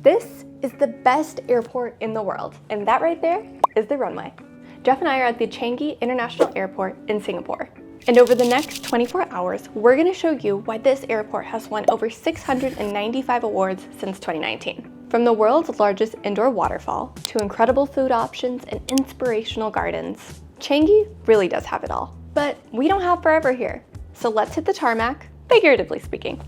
This is the best airport in the world, and that right there is the runway. Geoff and I are at the Changi International Airport in Singapore. And over the next 24 hours, we're gonna show you why this airport has won over 695 awards since 2019. From the world's largest indoor waterfall to incredible food options and inspirational gardens, Changi really does have it all. But we don't have forever here, so let's hit the tarmac, figuratively speaking.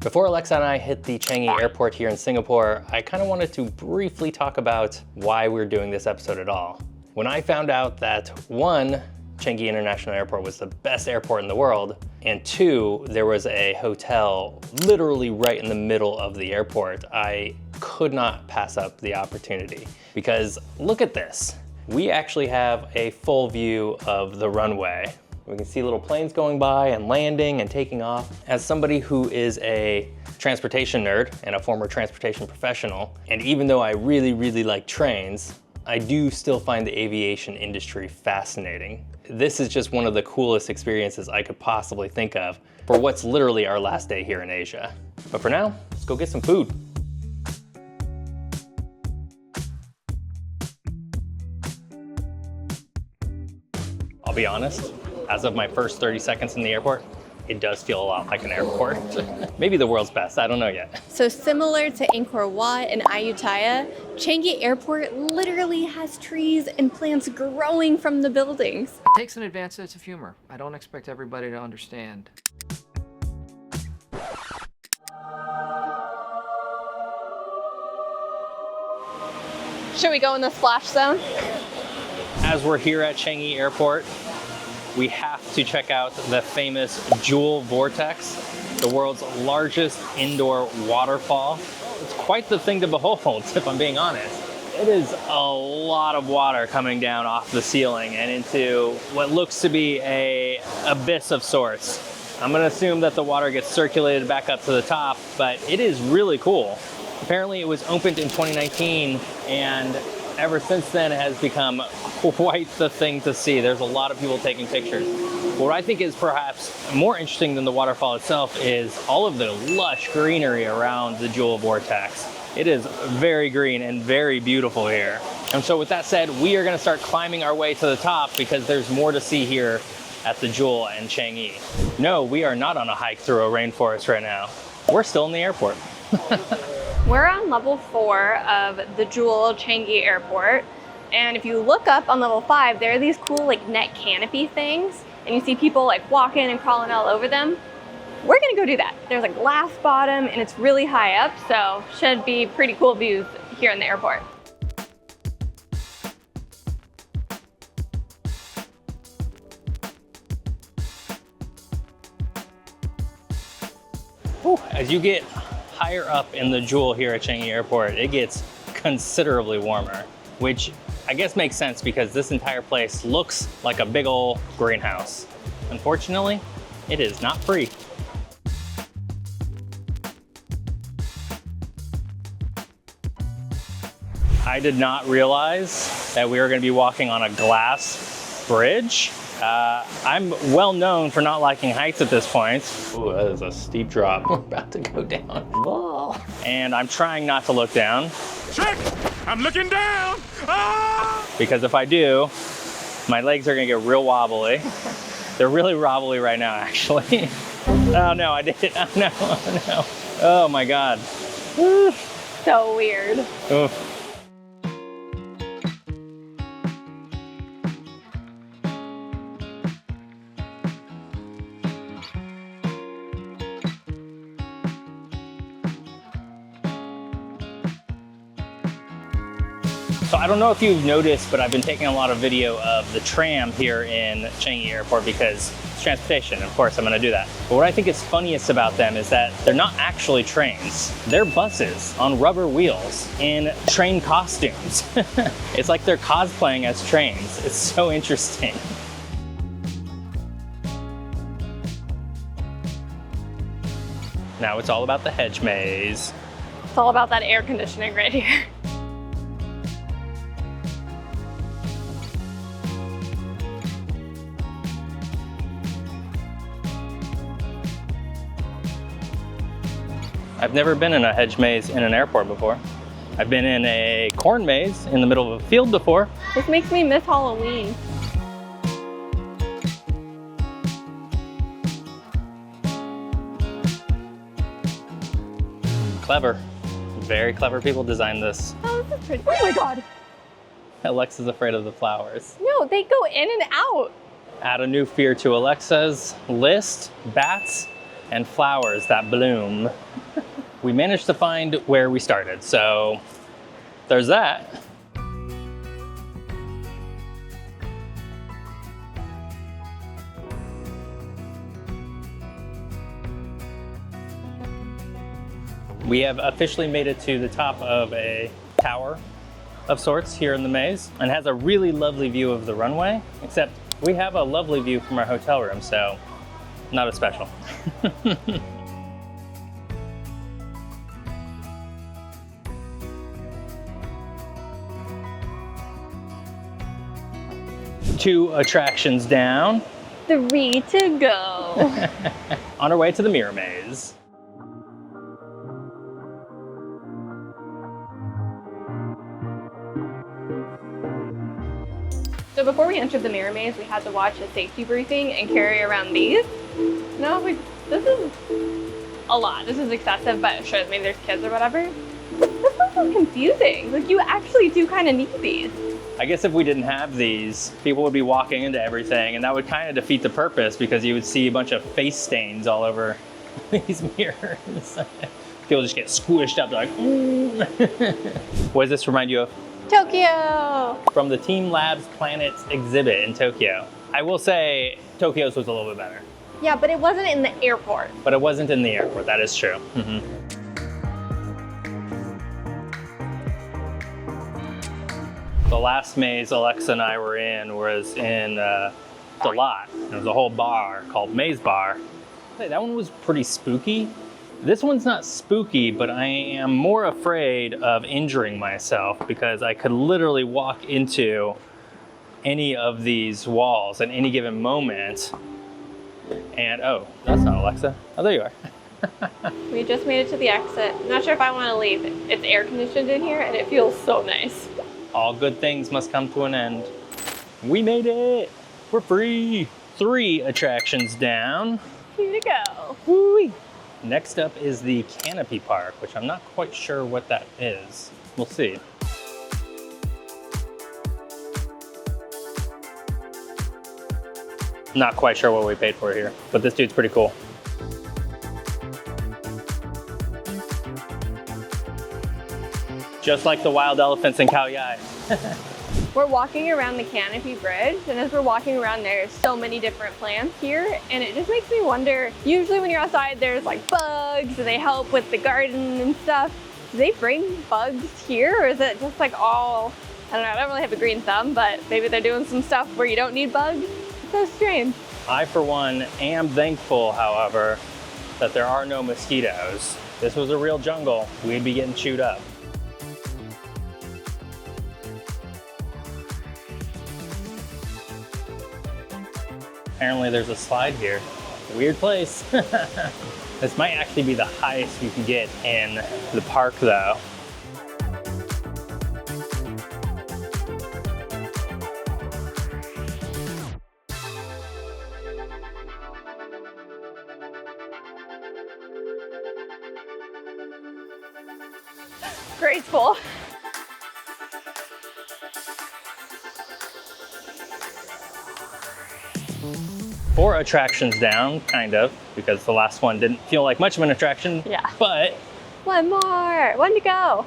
Before Alexa and I hit the Changi Airport here in Singapore, I kind of wanted to briefly talk about why we're doing this episode at all. When I found out that one, Changi International Airport was the best airport in the world, and two, there was a hotel literally right in the middle of the airport, I could not pass up the opportunity. Because look at this. We actually have a full view of the runway. We can see little planes going by and landing and taking off. As somebody who is a transportation nerd and a former transportation professional, and even though I really like trains, I do still find the aviation industry fascinating. This is just one of the coolest experiences I could possibly think of for what's literally our last day here in Asia. But for now, let's go get some food. I'll be honest, as of my first 30 seconds in the airport, it does feel a lot like an airport. Maybe the world's best, I don't know yet. So similar to Angkor Wat and Ayutthaya, Changi Airport literally has trees and plants growing from the buildings. It takes an advanced sense of humor. I don't expect everybody to understand. Should we go in the splash zone? As we're here at Changi Airport, we have to check out the famous Vortex, the world's largest indoor waterfall. It's quite the thing to behold, if I'm being honest. It is a lot of water coming down off the ceiling and into what looks to be an abyss of sorts. I'm gonna assume that the water gets circulated back up to the top, but it is really cool. Apparently it was opened in 2019, and ever since then it has become quite the thing to see. There's a lot of people taking pictures. What I think is perhaps more interesting than the waterfall itself is all of the lush greenery around the Vortex. It is very green and very beautiful here. And so with that said, we are gonna start climbing our way to the top because there's more to see here at the Jewel and Changi. No, we are not on a hike through a rainforest right now. We're still in the airport. We're on level 4 of the Jewel Changi Airport. And if you look up on level 5, there are these cool like net canopy things. And you see people like walking and crawling all over them. We're gonna go do that. There's a glass bottom and it's really high up, so should be pretty cool views here in the airport. Whew. As you get higher up in the Jewel here at Changi Airport, it gets considerably warmer, which I guess makes sense because this entire place looks like a big old greenhouse. Unfortunately, it is not free. I did not realize that we were going to be walking on a glass bridge. I'm well known for not liking heights at this point. Ooh, that is a steep drop. We're about to go down. Whoa. And I'm trying not to look down. Check! I'm looking down! Ah! Because if I do, my legs are gonna get real wobbly. They're really wobbly right now, actually. Oh no, I did it. Oh no, oh no. Oh my God. So weird. Oof. So I don't know if you've noticed, but I've been taking a lot of video of the tram here in Changi Airport because it's transportation. Of course, I'm gonna do that. But what I think is funniest about them is that they're not actually trains. They're buses on rubber wheels in train costumes. It's like they're cosplaying as trains. It's so interesting. Now it's all about the hedge maze. It's all about that air conditioning right here. I've never been in a hedge maze in an airport before. I've been in a corn maze in the middle of a field before. This makes me miss Halloween. Clever. Very clever people designed this. Oh, this is pretty. Oh my God. Alexa's afraid of the flowers. No, they go in and out. Add a new fear to Alexa's list: bats and flowers that bloom. We managed to find where we started, so there's that. We have officially made it to the top of a tower of sorts here in the maze, and has a really lovely view of the runway, except we have a lovely view from our hotel room, so not as special. Two attractions down. 3 to go. On our way to the mirror maze. So before we entered the mirror maze, we had to watch a safety briefing and carry around these. And I was like, this is a lot. This is excessive, but sure, maybe there's kids or whatever. This is so confusing. Like, you actually do kind of need these. I guess if we didn't have these, people would be walking into everything, and that would kind of defeat the purpose, because you would see a bunch of face stains all over these mirrors. People just get squished up. They're like, What does this remind you of? Tokyo! From the Team Labs Planets exhibit in Tokyo. I will say Tokyo's was a little bit better. Yeah, but it wasn't in the airport. But it wasn't in the airport, that is true. The last maze Alexa and I were in was in the lot. There was a whole bar called Maze Bar. Hey, that one was pretty spooky. This one's not spooky, but I am more afraid of injuring myself, because I could literally walk into any of these walls at any given moment. And oh, that's not Alexa. Oh, there you are. We just made it to the exit. Not sure if I want to leave. It's air conditioned in here and it feels so nice. All good things must come to an end. We made it. We're free. 3 attractions down. Here to go. Woo-wee. Next up is the Canopy Park, which I'm not quite sure what that is. We'll see. Not quite sure what we paid for here, but this dude's pretty cool. Just like the wild elephants in Khao Yai. We're walking around the Canopy Bridge, and as we're walking around, there's so many different plants here, and it just makes me wonder, usually when you're outside, there's like bugs, and they help with the garden and stuff. Do they bring bugs here, or is it just like all, I don't know, I don't really have a green thumb, but maybe they're doing some stuff where you don't need bugs? It's so strange. I, for one, am thankful, however, that there are no mosquitoes. If this was a real jungle, we'd be getting chewed up. Apparently there's a slide here. Weird place. This might actually be the highest you can get in the park though. Graceful. Four attractions down, kind of, because the last one didn't feel like much of an attraction. Yeah. But one more, one to go.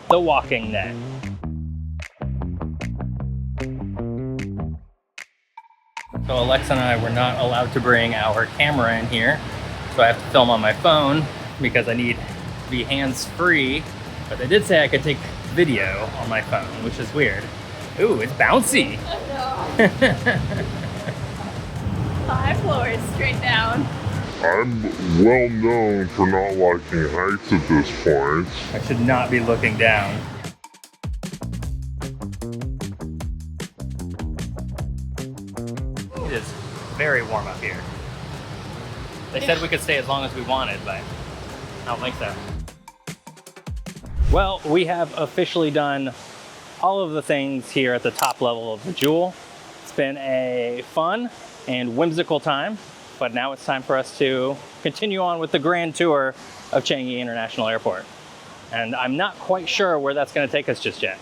the walking neck. So Alexa and I were not allowed to bring our camera in here, so I have to film on my phone because I need to be hands-free. But they did say I could take video on my phone, which is weird. Ooh, it's bouncy. 5 floors straight down. I'm well known for not liking heights at this point. I should not be looking down. It is very warm up here. They said we could stay as long as we wanted, but I don't think so. Well, we have officially done all of the things here at the top level of the Jewel. It's been a fun and whimsical time, but now it's time for us to continue on with the grand tour of Changi International Airport. And I'm not quite sure where that's going to take us just yet.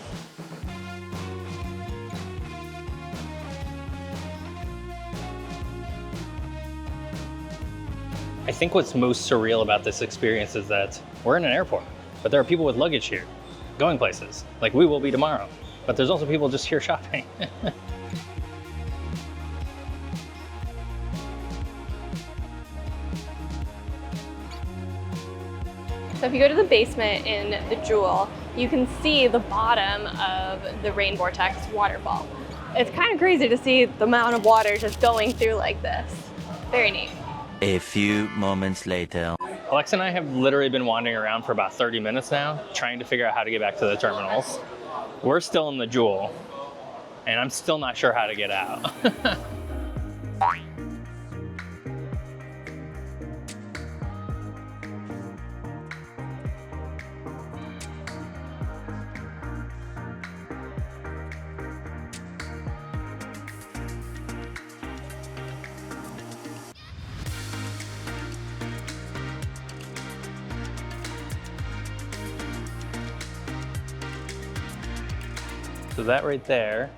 I think what's most surreal about this experience is that we're in an airport, but there are people with luggage here, going places, like we will be tomorrow. But there's also people just here shopping. So if you go to the basement in the Jewel, you can see the bottom of the rain vortex waterfall. It's kind of crazy to see the amount of water just going through like this. Very neat. A few moments later. Alexa and I have literally been wandering around for about 30 minutes now, trying to figure out how to get back to the terminals. We're still in the Jewel, and I'm still not sure how to get out. So that right there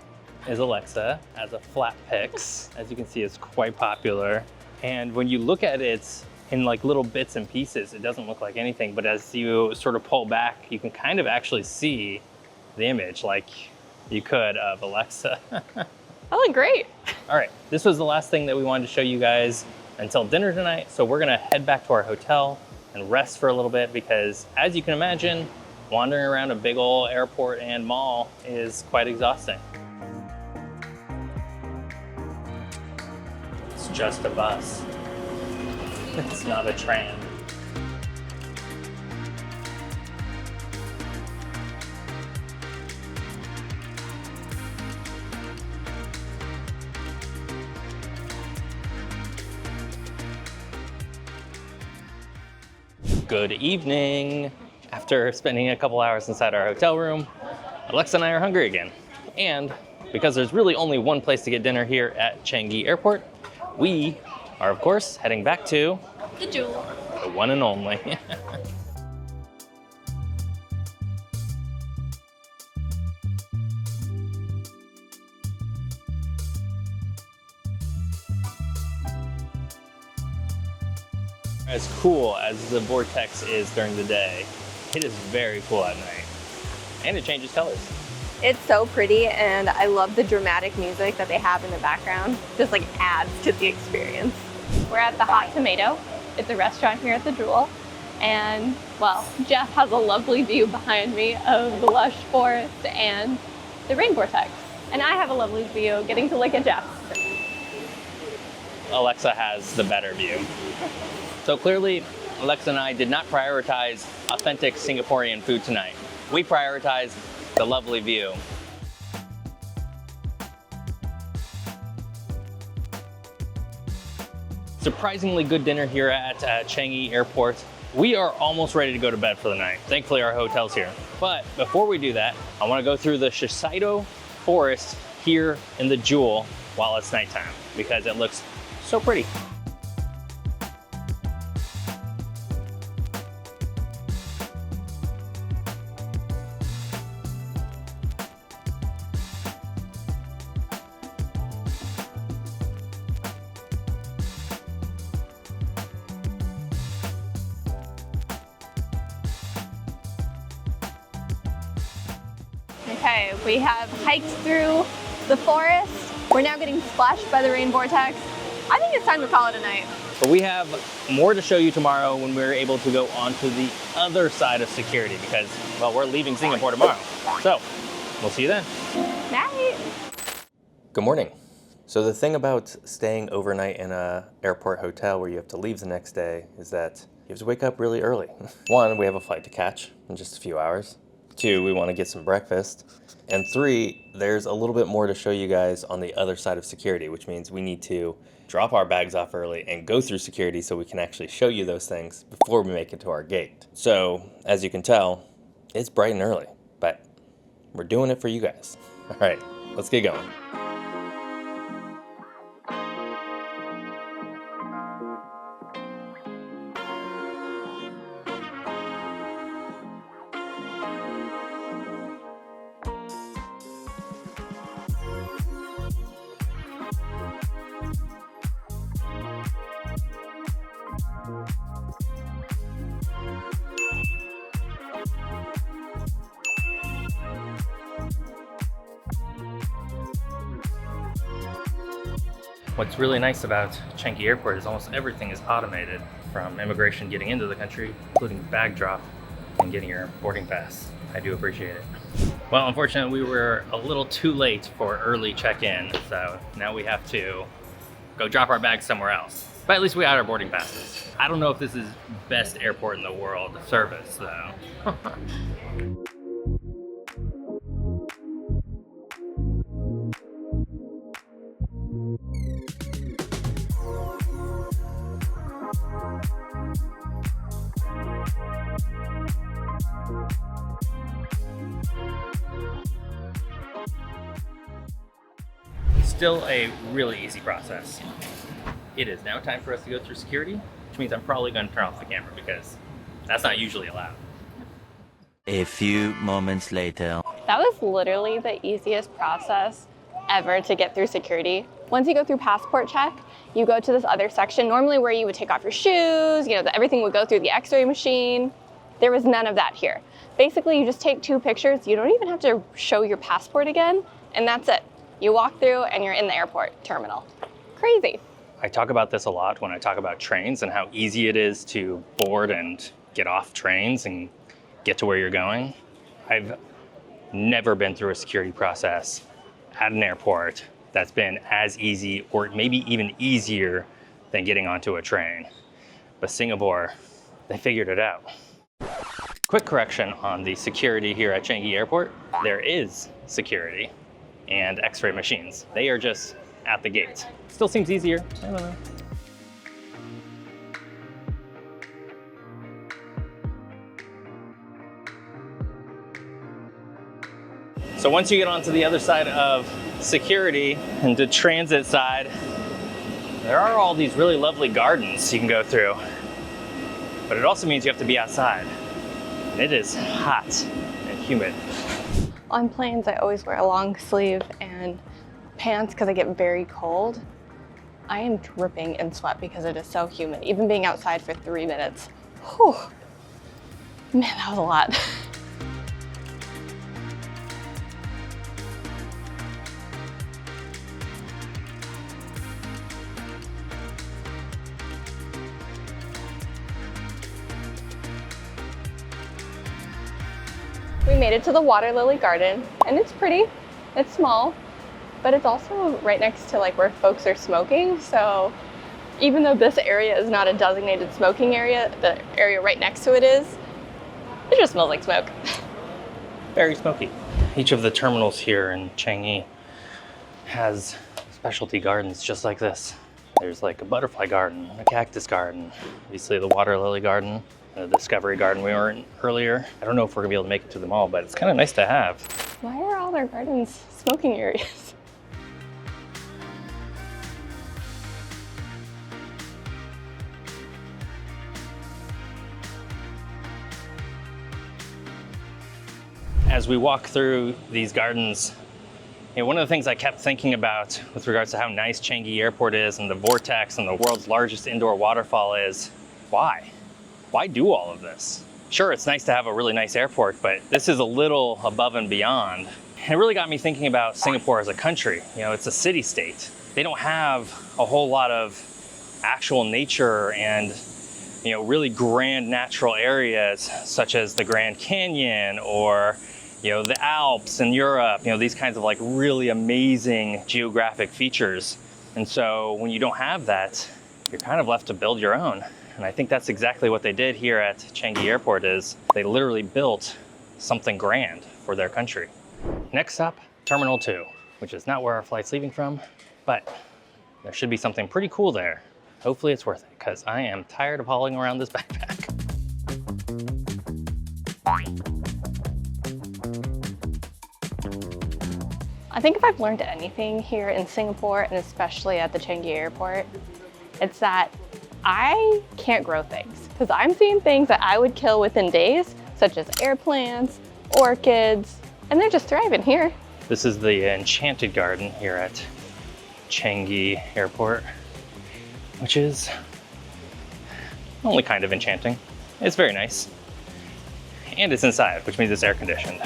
is Alexa as a flat pix. As you can see, it's quite popular. And when you look at it in like little bits and pieces, it doesn't look like anything, but as you sort of pull back, you can kind of actually see the image like you could of Alexa. Oh, great. All right, this was the last thing that we wanted to show you guys until dinner tonight. So we're gonna head back to our hotel and rest for a little bit because as you can imagine, wandering around a big old airport and mall is quite exhausting. It's just a bus. It's not a tram. Good evening. After spending a couple hours inside our hotel room, Alexa and I are hungry again. And because there's really only one place to get dinner here at Changi Airport, we are of course heading back to The Jewel. the one and only. As cool as the Vortex is during the day, it is very cool at night. And it changes colors. It's so pretty, and I love the dramatic music that they have in the background. Just like adds to the experience. We're at the Hot Tomato. It's a restaurant here at the Jewel. And well, Geoff has a lovely view behind me of the lush forest and the rain vortex. And I have a lovely view getting to look at Geoff. Alexa has the better view. So clearly, Alexa and I did not prioritize authentic Singaporean food tonight. We prioritized the lovely view. Surprisingly good dinner here at Changi Airport. We are almost ready to go to bed for the night. Thankfully, our hotel's here. But before we do that, I want to go through the Shiseido forest here in the Jewel while it's nighttime because it looks so pretty. Okay, we have hiked through the forest. We're now getting splashed by the rain vortex. I think it's time to call it a night. But we have more to show you tomorrow when we're able to go onto the other side of security because, well, we're leaving Singapore tomorrow. So, we'll see you then. Night. Good morning. So the thing about staying overnight in a airport hotel where you have to leave the next day is that you have to wake up really early. One, we have a flight to catch in just a few hours. Two, we want to get some breakfast. And three, there's a little bit more to show you guys on the other side of security, which means we need to drop our bags off early, and go through security so we can actually show you those things before we make it to our gate. So, as you can tell, it's bright and early, but we're doing it for you guys. All right, let's get going. What's really nice about Changi Airport is almost everything is automated, from immigration getting into the country, including bag drop and getting your boarding pass. I do appreciate it. Well, unfortunately, we were a little too late for early check-in, so now we have to go drop our bags somewhere else. But at least we got our boarding passes. I don't know if this is best airport in the world service, though. Still a really easy process. It is now time for us to go through security, which means I'm probably going to turn off the camera because that's not usually allowed. A few moments later. That was literally the easiest process ever to get through security. Once you go through passport check, you go to this other section, normally where you would take off your shoes, everything would go through the x-ray machine. There was none of that here. Basically, you just take 2 pictures. You don't even have to show your passport again, and that's it. You walk through and you're in the airport terminal. Crazy. I talk about this a lot when I talk about trains and how easy it is to board and get off trains and get to where you're going. I've never been through a security process at an airport that's been as easy or maybe even easier than getting onto a train. But Singapore, they figured it out. Quick correction on the security here at Changi Airport. There is security and x-ray machines. They are just at the gate. Still seems easier, I don't know. So once you get onto the other side of security and the transit side, there are all these really lovely gardens you can go through. But it also means you have to be outside. And it is hot and humid. On planes, I always wear a long sleeve and pants because I get very cold. I am dripping in sweat because it is so humid, even being outside for 3 minutes. Whew. Man, that was a lot. We made it to the water lily garden, and it's pretty. It's small, but it's also right next to where folks are smoking. So even though this area is not a designated smoking area, the area right next to it is. It just smells like smoke. Very smoky. Each of the terminals here in Changi has specialty gardens just like this. There's a butterfly garden, a cactus garden, obviously the water lily garden, the discovery garden we were in earlier. I don't know if we're gonna be able to make it to them all, but it's kind of nice to have. Why are all their gardens smoking areas? As we walk through these gardens, one of the things I kept thinking about with regards to how nice Changi Airport is and the Vortex and the world's largest indoor waterfall is, why? Why do all of this? Sure, it's nice to have a really nice airport, but this is a little above and beyond. And it really got me thinking about Singapore as a country. It's a city-state. They don't have a whole lot of actual nature and really grand natural areas such as the Grand Canyon or the Alps in Europe, these kinds of really amazing geographic features. And so when you don't have that, you're kind of left to build your own. And I think that's exactly what they did here at Changi Airport is they literally built something grand for their country. Next stop, Terminal 2, which is not where our flight's leaving from, but There should be something pretty cool there. Hopefully it's worth it, because I am tired of hauling around this backpack. I think if I've learned anything here in Singapore, and especially at the Changi Airport, it's that I can't grow things. Because I'm seeing things that I would kill within days, such as air plants, orchids, and they're just thriving here. This is the Enchanted Garden here at Changi Airport, which is only kind of enchanting. It's very nice. And it's inside, which means it's air conditioned.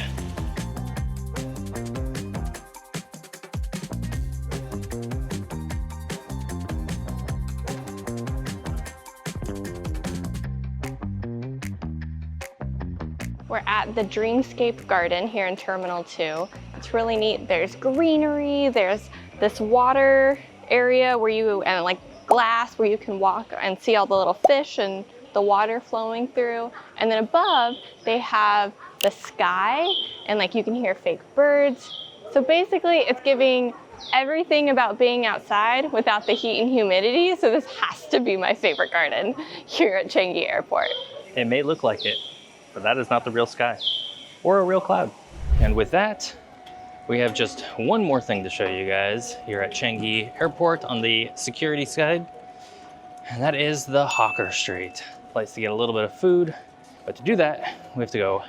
We're at the Dreamscape Garden here in Terminal 2. It's really neat. There's greenery, there's this water area where and like glass where you can walk and see all the little fish and the water flowing through. And then above, they have the sky and like you can hear fake birds. So basically it's giving everything about being outside without the heat and humidity. So this has to be my favorite garden here at Changi Airport. It may look like it, but that is not the real sky or a real cloud. And with that, we have just one more thing to show you guys here at Changi Airport on the security side, and that is the Hawker Street, place to get a little bit of food. But to do that, we have to go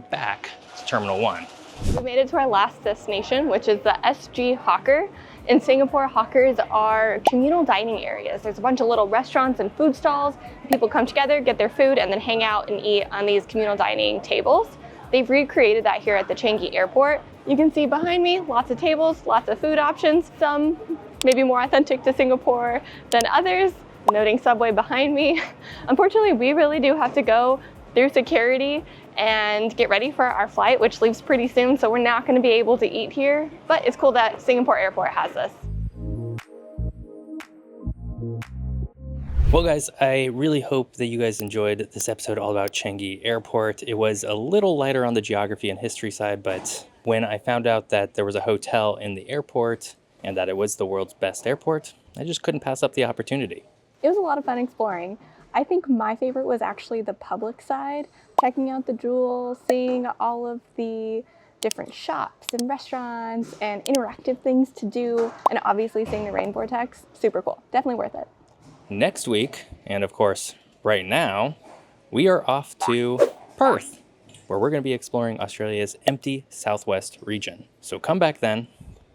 back to Terminal 1. We made it to our last destination, which is the SG Hawker. In Singapore, hawkers are communal dining areas. There's a bunch of little restaurants and food stalls. People come together, get their food, and then hang out and eat on these communal dining tables. They've recreated that here at the Changi Airport. You can see behind me, lots of tables, lots of food options. Some maybe more authentic to Singapore than others, noting Subway behind me. Unfortunately, we really do have to go through security and get ready for our flight, which leaves pretty soon, so we're not going to be able to eat here, but it's cool that Singapore Airport has this. Well guys, I really hope that you guys enjoyed this episode all about Changi Airport. It was a little lighter on the geography and history side, but when I found out that there was a hotel in the airport and that it was the world's best airport, I just couldn't pass up the opportunity. It was a lot of fun exploring. I think my favorite was actually the public side, checking out the jewels, seeing all of the different shops and restaurants and interactive things to do, and obviously seeing the rain vortex. Super cool. Definitely worth it. Next week, and of course right now, we are off to Perth, where we're going to be exploring Australia's empty southwest region. So come back then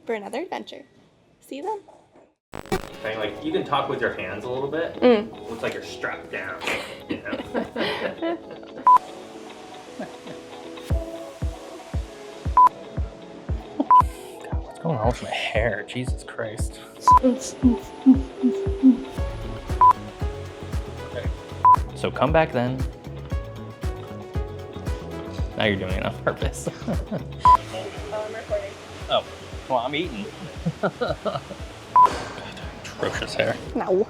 For another adventure. See you then. Like, you can talk with your hands a little bit. Looks like you're strapped down, you know? God, what's going on with my hair? Jesus Christ. Okay. So come back then. Now you're doing it on purpose. I'm recording. Oh, well, I'm eating. God, atrocious hair. No.